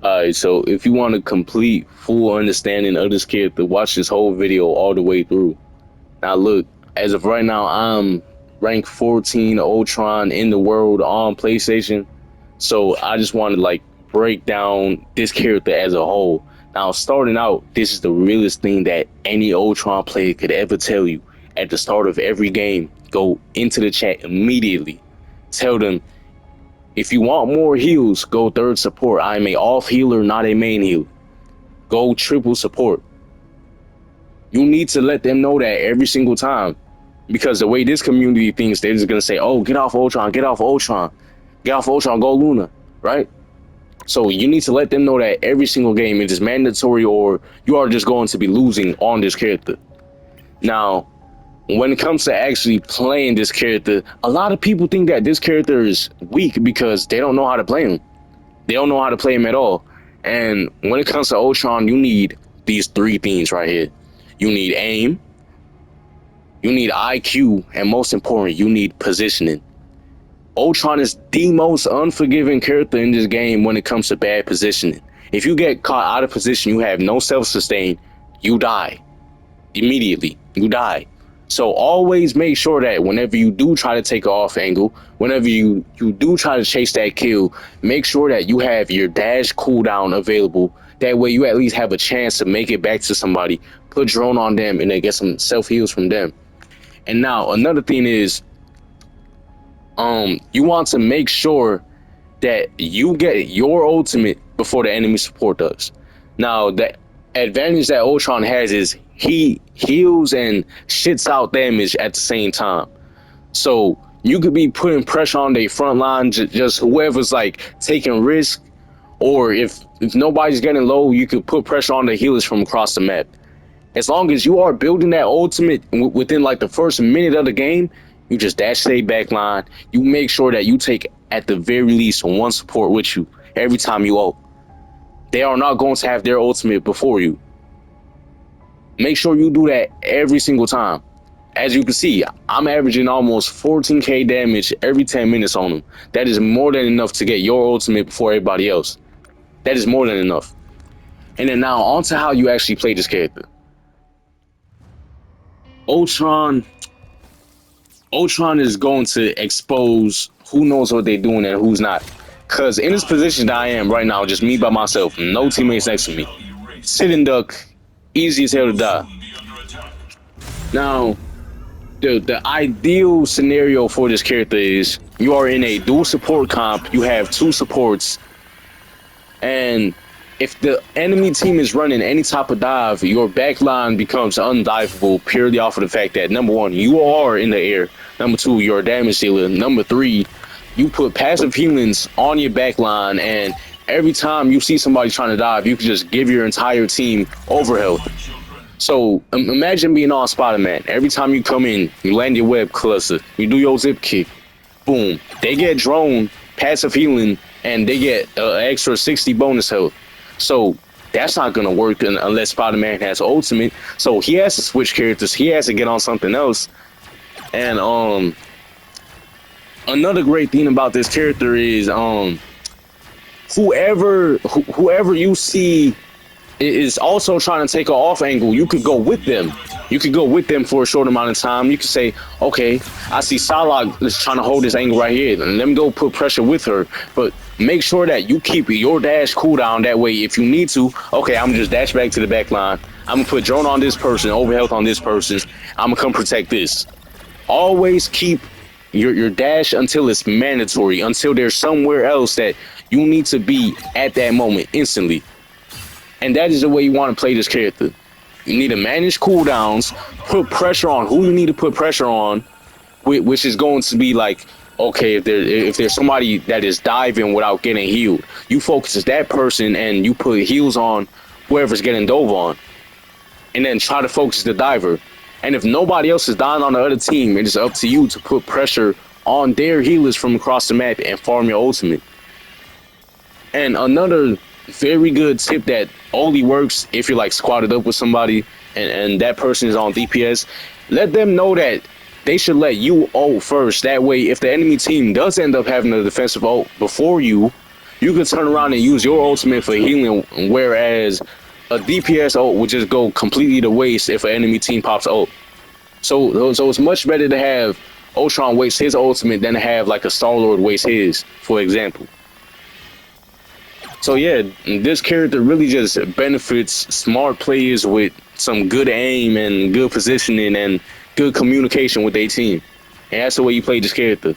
Alright, so if you want a complete, full understanding of this character, watch this whole video all the way through. Now look, as of right now, I'm rank 14 Ultron in the world on PlayStation. So I just want to like break down this character as a whole. Now starting out, this is the realest thing that any Ultron player could ever tell you. At the start of every game, go into the chat immediately. Tell them, if you want more heals, go third support. I'm a off healer, not a main heal. Go triple support. You need to let them know that every single time. Because the way this community thinks, they're just gonna say, oh, get off Ultron, get off Ultron, get off Ultron, go Luna, right? So you need to let them know that every single game it is mandatory, or you are just going to be losing on this character. Now, when it comes to actually playing this character, a lot of people think that this character is weak because they don't know how to play him. They don't know how to play him at all. And when it comes to Ultron, you need these three things right here. You need aim, you need IQ, and most important, you need positioning. Ultron is the most unforgiving character in this game when it comes to bad positioning. If you get caught out of position, you have no self-sustain, you die. Immediately, you die. So always make sure that whenever you do try to take an off angle, whenever you do try to chase that kill, make sure that you have your dash cooldown available. That way you at least have a chance to make it back to somebody, put drone on them, and then get some self-heals from them. And now another thing is, you want to make sure that you get your ultimate before the enemy support does. Now the advantage that Ultron has is he heals and shits out damage at the same time. So you could be putting pressure on their front line, just whoever's like taking risk, or if nobody's getting low, you could put pressure on the healers from across the map. As long as you are building that ultimate within like the first minute of the game, you just dash their back line. You make sure that you take at the very least one support with you every time you ult. They are not going to have their ultimate before you. Make sure you do that every single time. As you can see, I'm averaging almost 14k damage every 10 minutes on them. That is more than enough to get your ultimate before everybody else. That is more than enough. And then now on to how you actually play this character. Ultron is going to expose who knows what they're doing and who's not. Because in this position that I am right now, just me by myself, no teammates next to me, sitting duck, easy as hell to die. Now, the ideal scenario for this character is you are in a dual support comp, you have two supports, and if the enemy team is running any type of dive, your backline becomes undiveable purely off of the fact that, number one, you are in the air. Number two, you're a damage dealer. Number three, you put passive healings on your backline, and every time you see somebody trying to dive, you can just give your entire team overhealth. So imagine being on Spider-Man. Every time you come in, you land your web cluster, you do your zip kick, boom, they get drone, passive healing, and they get extra 60 bonus health. So that's not gonna work unless Spider-Man has ultimate. So he has to switch characters. He has to get on something else. And another great thing about this character is whoever you see is also trying to take an off angle, you could go with them. You could go with them for a short amount of time. You could say, okay, I see Salak is trying to hold this angle right here, and let me go put pressure with her. But make sure that you keep your dash cooldown. That way, if you need to, okay, I'm just dash back to the back line. I'm gonna put drone on this person, overhealth on this person. I'm gonna come protect this. Always keep your dash until it's mandatory, until there's somewhere else that you need to be at that moment instantly. And that is the way you want to play this character. You need to manage cooldowns, put pressure on who you need to put pressure on, which is going to be like, okay, if there's somebody that is diving without getting healed, you focus as that person and you put heals on whoever's getting dove on, and then try to focus the diver. And if nobody else is dying on the other team, it is up to you to put pressure on their healers from across the map and farm your ultimate. And another very good tip that only works if you're like squatted up with somebody and that person is on DPS, let them know that they should let you ult first. That way, if the enemy team does end up having a defensive ult before you, you can turn around and use your ultimate for healing, whereas a DPS ult would just go completely to waste if an enemy team pops ult. So it's much better to have Ultron waste his ultimate than to have like a Star-Lord waste his, for example. So yeah, this character really just benefits smart players with some good aim and good positioning and good communication with their team. And that's the way you play this character.